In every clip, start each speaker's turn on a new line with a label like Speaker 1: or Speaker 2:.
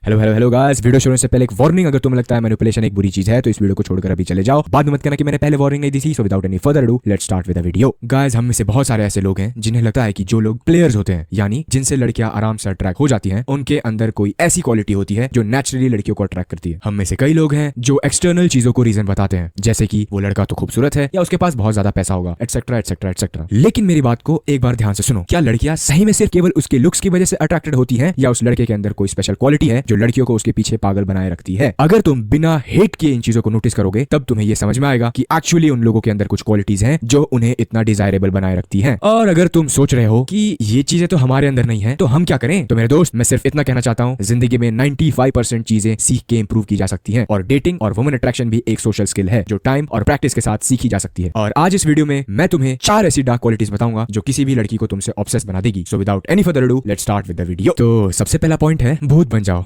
Speaker 1: Hello hello hello guys, video शुरू से पहले एक वार्निंग। अगर तुम्हें लगता है मैनिपुलेशन एक बुरी चीज है तो इस वीडियो को छोड़कर अभी चले जाओ। बाद में मत कहना कि मैंने पहले वार्निंग नहीं दी थी। So without any further ado let's start with the video. Guys, हम में से बहुत सारे ऐसे लोग हैं जिन्हें लगता है कि जो लोग प्लेयर्स होते हैं, यानी जिनसे लड़कियां आराम से अट्रैक्ट हो जाती हैं, उनके अंदर कोई ऐसी क्वालिटी होती है जो नेचुरली लड़कियों को अट्रैक्ट करती है। हम में से कई लोग हैं जो एक्सटर्नल चीजों को रीजन बताते हैं, जैसे कि वो लड़का तो खूबसूरत है या उसके पास बहुत ज्यादा पैसा होगा, एटसेट्रा एटसेट्रा एटसेट्रा। लेकिन मेरी बात को एक बार ध्यान से सुनो। क्या लड़कियां सही में सिर्फ केवल उसके लुक्स की वजह से अट्रैक्टेड होती हैं, या उस लड़के के अंदर कोई स्पेशल क्वालिटी है जो लड़कियों को उसके पीछे पागल बनाए रखती है? अगर तुम बिना हेट किए इन चीजों को नोटिस करोगे तब तुम्हें यह समझ में आएगा कि एक्चुअली उन लोगों के अंदर कुछ क्वालिटीज हैं जो उन्हें इतना डिजायरेबल बनाए रखती हैं। और अगर तुम सोच रहे हो कि ये चीजें तो हमारे अंदर नहीं है तो हम क्या करें, तो मेरे दोस्त मैं सिर्फ इतना कहना चाहता हूं, जिंदगी में 95% चीजें सीख के इंप्रूव की जा सकती हैं, और डेटिंग और वुमेन अट्रैक्शन भी एक सोशल स्किल है जो टाइम और प्रैक्टिस के साथ सीखी जा सकती है। और आज इस वीडियो में मैं तुम्हें 4 ऐसी डार्क क्वालिटीज बताऊंगा जो किसी भी लड़की को तुमसे ऑब्सेस बना देगी। So without any further ado let's start with the video. तो सबसे पहला पॉइंट है भूत बन जाओ।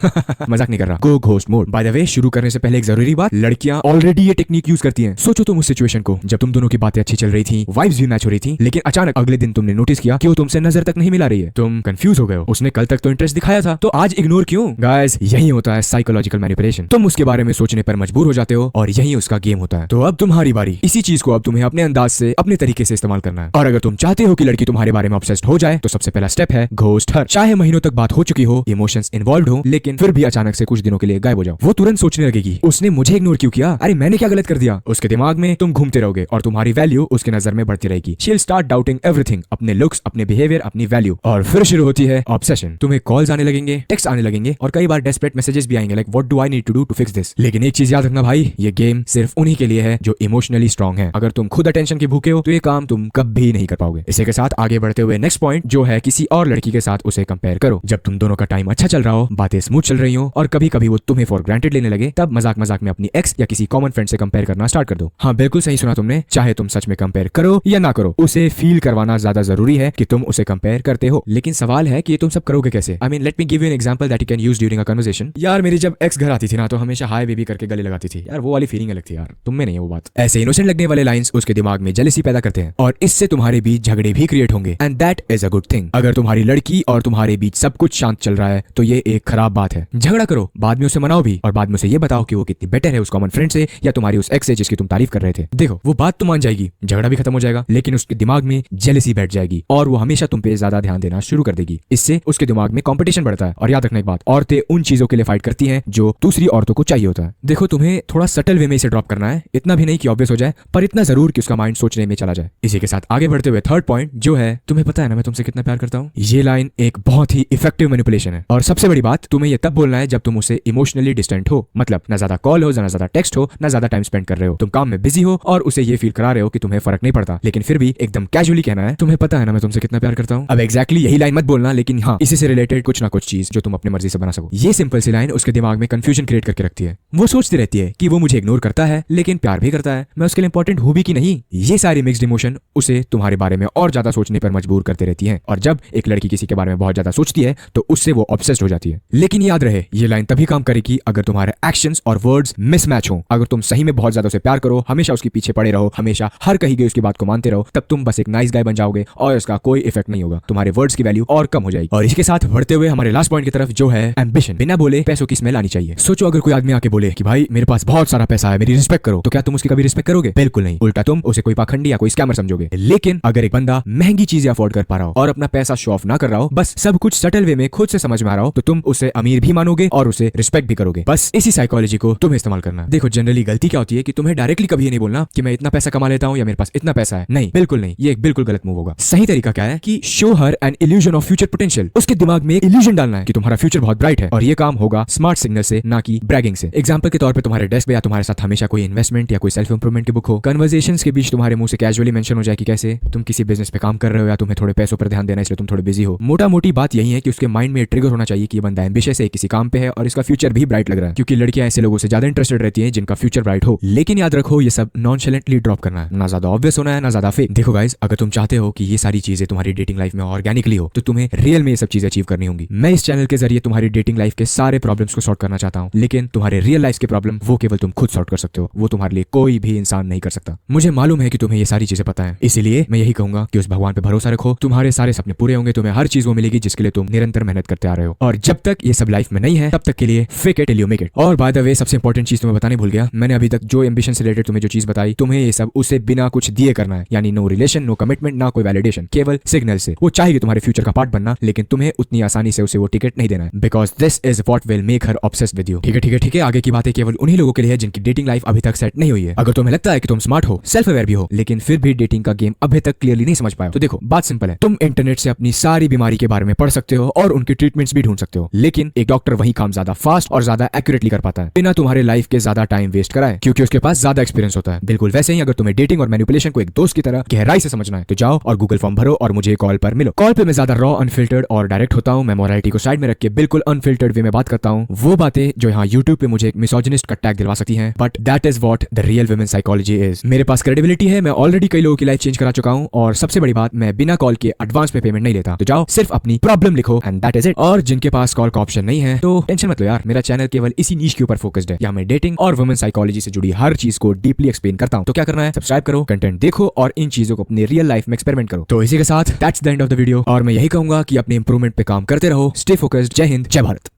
Speaker 1: मजाक नहीं कर रहा, go ghost mode. By the way, शुरू करने से पहले एक जरूरी बात, लड़कियां ऑलरेडी ये टेक्निक यूज करती हैं। सोचो तुम उस सिचुएशन को जब तुम दोनों की बातें अच्छी चल रही थी, वाइब्स भी मैच हो रही थी, लेकिन अचानक अगले दिन तुमने नोटिस किया कि वो तुमसे नजर तक नहीं मिला रही है। तुम कंफ्यूज हो गए हो, उसने कल तक तो इंटरेस्ट दिखाया था तो आज इग्नोर क्यों? गाइस, यही होता है साइकोलॉजिकल मैनिपुलेशन। तुम उसके बारे में सोचने पर मजबूर हो जाते हो और यही उसका गेम होता है। तो अब तुम्हारी बारी। इसी चीज को अब तुम्हें अपने अंदाज से, अपने तरीके से इस्तेमाल करना है। और अगर तुम चाहते हो कि लड़की तुम्हारे बारे में ऑब्सेस्ड हो जाए तो सबसे पहला स्टेप है घोस्ट हर। चाहे महीनों तक बात हो चुकी हो, इमोशंस इन्वॉल्व हो, लेकिन फिर भी अचानक से कुछ दिनों के लिए गायब हो जाओ। वो तुरंत सोचने लगेगी, उसने मुझे इग्नोर क्यों किया, अरे मैंने क्या गलत कर दिया। उसके दिमाग में तुम घूमते रहोगे और तुम्हारी वैल्यू उसके नजर में बढ़ती रहेगी। She will start doubting everything, अपने लुक्स, अपने बिहेवियर, अपनी वैल्यू। और फिर शुरू होती है ऑब्सेशन। तुम्हें कॉल्स आने लगेंगे, टेक्स्ट आने लगेंगे और कई बार डेस्परेट मैसेजेस भी आएंगे, like what do I need to do to fix this. लेकिन एक चीज याद रखना भाई, ये गेम सिर्फ उन्हीं के लिए है जो इमोशनली स्ट्रांग है। अगर तुम खुद अटेंशन के भूखे हो तो ये काम तुम कभी नहीं कर पाओगे। इसी के साथ आगे बढ़ते हुए नेक्स्ट पॉइंट जो है, किसी और लड़की के साथ उसे कंपेयर करो। जब तुम दोनों का टाइम अच्छा चल रहा हो, बातें स्मूथ चल रही हो और कभी कभी वो तुम्हें फॉर ग्रांटेड लेने लगे, तब मजाक मजाक में अपनी एक्स या किसी कॉमन फ्रेंड से कंपेयर करना स्टार्ट कर दो। हाँ, बिल्कुल सही सुना तुमने। चाहे तुम सच में कंपेयर करो या ना करो, उसे फील करवाना ज्यादा जरूरी है कि तुम उसे कंपेयर करते हो। लेकिन सवाल है कि ये तुम सब करोगे कैसे? I mean, let me give you an example that you can use during a conversation. यार, मेरी जब एक्स घर आती थी ना तो हमेशा हाय बेबी करके गले लगाती थी। यार, वो वाली फीलिंग अलग थी यार, तुम में नहीं है वो बात। ऐसे इनोसेंट लगने वाले लाइंस उसके दिमाग में जेलसी पैदा करते हैं और इससे तुम्हारे बीच झगड़े भी क्रिएट होंगे, and that is a good thing. अगर तुम्हारी लड़की और तुम्हारे बीच सब कुछ शांत चल रहा है तो ये एक खराब बात है। झगड़ा करो, बाद में उसे मनाओ भी, और बाद में उसे ये बताओ कि वो कितनी बेटर है उस कॉमन फ्रेंड से या तुम्हारी उस एक्स से जिसकी तुम तारीफ कर रहे थे। देखो, वो बात तो मान जाएगी, झगड़ा भी खत्म हो जाएगा, लेकिन उसके दिमाग में जेलसी बैठ जाएगी और वो हमेशा तुम पे ज्यादा ध्यान देना शुरू कर देगी। इससे उसके दिमाग में कंपटीशन बढ़ता है। और याद रखना एक बात, औरतें उन चीजों के लिए फाइट करती हैं जो दूसरी औरतों को चाहिए होता है। देखो, तुम्हें थोड़ा सटल वे में इसे ड्रॉप करना है, इतना भी नहीं कि ऑब्वियस हो जाए, पर इतना जरूर कि उसका माइंड सोचने में चला जाए। इसी के साथ आगे बढ़ते हुए थर्ड पॉइंट जो है, तुम्हें पता है ना मैं तुमसे कितना प्यार करता हूँ। ये लाइन एक बहुत ही इफेक्टिव मैनिपुलेशन है। और सबसे बड़ी बात, तुम्हें ये तब बोलना है जब तुम उसे इमोशनली डिस्टेंट हो, मतलब ना ज्यादा कॉल हो, ना ज्यादा टेक्स्ट हो, ना ज्यादा टाइम स्पेंड कर रहे हो, तुम काम में बिजी हो और उसे ये फील करा रहे हो कि तुम्हें फर्क नहीं पड़ता, लेकिन फिर भी एकदम कैजुअली कहना है, तुम्हें पता है ना मैं तुमसे कितना प्यार करता हूँ। अब एग्जैक्टली यही लाइन मत बोलना, लेकिन हाँ, इसी से रिलेटेड कुछ ना कुछ चीज जो तुम अपनी मर्जी से बना सको। ये सिंपल सी लाइन उसके दिमाग में कंफ्यूजन क्रिएट करके रखती है। वो सोचती रहती है कि वो मुझे इग्नोर करता है लेकिन प्यार भी करता है, मैं उसके लिए इंपॉर्टेंट हूं भी कि नहीं। ये सारी मिक्स्ड इमोशन उसे तुम्हारे बारे में और ज्यादा सोचने पर मजबूर करते रहती हैं। और जब एक लड़की किसी के बारे में बहुत ज्यादा सोचती है तो उससे वो ऑब्सेस्ड हो जाती है। लेकिन याद रहे, ये लाइन तभी काम करेगी अगर तुम्हारे एक्शंस और वर्ड्स मिसमैच हो। अगर तुम सही में बहुत ज्यादा उसे प्यार करो, हमेशा उसके पीछे पड़े रहो, हमेशा हर कही गई उसकी बात को मानते रहो, तब तुम बस एक नाइस गाय बन जाओगे और इसका कोई इफेक्ट नहीं होगा। तुम्हारे वर्ड्स की वैल्यू और कम हो जाएगी। और इसके साथ बढ़ते हुए हमारे लास्ट पॉइंट की तरफ जो है एम्बिशन। बिना बोले पैसों की स्मेल आनी चाहिए। सोचो, अगर कोई आदमी आके बोले कि भाई मेरे पास बहुत सारा पैसा है, मेरी रिस्पेक्ट करो, तो क्या तुम उसकी कभी रिस्पेक्ट करोगे? बिल्कुल नहीं, उल्टा तुम उसे कोई पाखंडी या कोई स्कैमर समझोगे। लेकिन अगर एक बंदा महंगी चीजें अफोर्ड कर पा रहा हो और अपना पैसा शो ऑफ ना कर रहा हो, बस सब कुछ सटल वे में खुद से समझ में आ रहा हो, तो तुम उसे अमीर भी मानोगे और उसे रिस्पेक्ट भी करोगे। बस इसी साइकोलॉजी को तुम्हें इस्तेमाल करना है। देखो, जनरली गलती क्या होती है कि तुम्हें डायरेक्टली कभी नहीं बोलना कि मैं इतना पैसा कमा लेता हूँ या मेरे पास इतना पैसा है। नहीं, बिल्कुल नहीं, ये एक बिल्कुल गलत मूव होगा। सही तरीका क्या है कि show her an illusion of future potential. उसके दिमाग में एक इल्यूजन डालना है कि तुम्हारा फ्यूचर बहुत ब्राइट है, और ये काम होगा स्मार्ट सिग्नल से, ना कि ब्रैगिंग से। एग्जांपल के तौर पे तुम्हारे डेस्क पे या तुम्हारे साथ हमेशा कोई इन्वेस्टमेंट या कोई सेल्फ इंप्रूवमेंट की बुक हो, कन्वर्सेशंस के बीच तुम्हारे मुंह से कैजुअली मेंशन हो जाए कि कैसे तुम किसी बिजनेस पे काम कर रहे हो या तुम्हें थोड़े पैसों पर ध्यान देना इसलिए तुम थोड़े बिजी हो। मोटा मोटी बात यही है कि उसके माइंड में ट्रिगर होना चाहिए कि ये बंदा एम्बिशियस है, किसी काम पे है और इसका फ्यूचर भी ब्राइट लग रहा है, क्योंकि लड़कियां ऐसे लोगों से ज्यादा इंटरेस्टेड रहती हैं जिनका फ्यूचर ब्राइट हो। लेकिन याद रखो, ये सब नॉनशैलेंटली ड्रॉप करना है, ना ज्यादा ऑब्वियस होना है ना ज्यादा फेक। देखो गाइस, अगर तुम चाहते हो कि ये सारी चीजें तुम्हारी डेटिंग लाइफ में ऑर्गेनिकली हो तो तुम्हें रियल में ये सब चीजें अचीव करनी होंगी। मैं इस चैनल के जरिए तुम्हारी डेटिंग लाइफ के सारे प्रॉब्लम्स को सॉर्ट करना चाहता हूँ, लेकिन तुम्हारे रियल लाइफ के प्रॉब्लम वो केवल तुम खुद सॉर्ट कर सकते हो, वो तुम्हारे लिए कोई भी इंसान नहीं कर सकता। मुझे मालूम है कि तुम्हें ये सारी चीजें पता है, इसीलिए मैं यही कहूंगा कि उस भगवान पे भरोसा रखो, तुम्हारे सारे सपने पूरे होंगे, तुम्हें हर चीज वो मिलेगी जिसके लिए तुम निरंतर मेहनत करते आ रहे हो। और जब तक ये सब लाइफ लाइफ में नहीं है तब तक के लिए fake it till you make it. और बाय द वे सबसे इंपॉर्टेंट चीज तुम्हें बताने भूल गया, मैंने अभी तक जो एम्बिशन से रिलेटेड तुम्हें जो चीज बताई, तुम्हें ये सब उसे बिना कुछ दिए करना है, यानी नो रिलेशन, नो कमिटमेंट, ना कोई वैलिडेशन, केवल सिग्नल से। वो चाहेगी तुम्हारे फ्यूचर का पार्ट बनना, लेकिन तुम्हें उतनी आसानी से उसे वो टिकट नहीं देना है, because this is what will make her obsessed with you. ठीक है ठीक है ठीक है, आगे की बातें केवल उन्हीं लोगों के लिए है जिनकी डेटिंग लाइफ अभी तक सेट नहीं हुई है। अगर तुम्हें लगता है कि तुम स्मार्ट हो, सेल्फ अवेयर भी हो, लेकिन फिर भी डेटिंग का गेम अभी तक क्लियरली नहीं समझ पाए, तो देखो बात सिंपल है, तुम इंटरनेट से अपनी सारी बीमारी के बारे में पढ़ सकते हो और उनकी ट्रीटमेंट्स भी ढूंढ सकते हो, लेकिन एक डॉक्टर वही काम ज्यादा फास्ट और ज्यादा एक्यूरेटली कर पाता है, बिना तुम्हारे लाइफ के ज्यादा टाइम वेस्ट कराए, क्योंकि उसके पास ज्यादा एक्सपीरियंस होता है। बिल्कुल वैसे ही अगर तुम्हें डेटिंग और मैनिपुलेशन को एक दोस्त की तरह गहराई से समझना है, तो जाओ और गूगल फॉर्म भरो और मुझे कॉल पर मिलो। कॉल पे मैं ज्यादा रॉ, अनफिल्टर्ड और डायरेक्ट होता हूँ, मैं मोरालिटी को साइड में रख के बिल्कुल अनफिल्टर्ड वे में बात करता हूँ, वो बातें जो यहाँ यूट्यूब पे मुझे एक मिसोजिनिस्ट का टैग दिलवा सकती हैं, but that is what the real women psychology is. मेरे पास क्रेडिबिलिटी है, मैं ऑलरेडी कई लोगों की लाइफ चेंज करा चुका हूँ, और सबसे बड़ी बात, मैं बिना कॉल के एडवांस में पेमेंट नहीं लेता। तो जाओ सिर्फ अपनी प्रॉब्लम लिखो एंड दैट इज इट। और जिनके पास कॉल का ऑप्शन नहीं है तो टेंशन मत लो यार, मेरा चैनल केवल इसी नीश के ऊपर फोकस्ड है, यहाँ मैं डेटिंग और वुमेन साइकोलॉजी से जुड़ी हर चीज को डीपली एक्सप्लेन करता हूँ। तो क्या करना है, सब्सक्राइब करो, कंटेंट देखो और इन चीजों को अपनी रियल लाइफ में एक्सपेरिमेंट करो। तो इसी के साथ that's the end of the video, और मैं यही कहूंगा कि अपने इंप्रूवमेंट पे काम करते रहो। Stay focused. जय हिंद, जय भारत।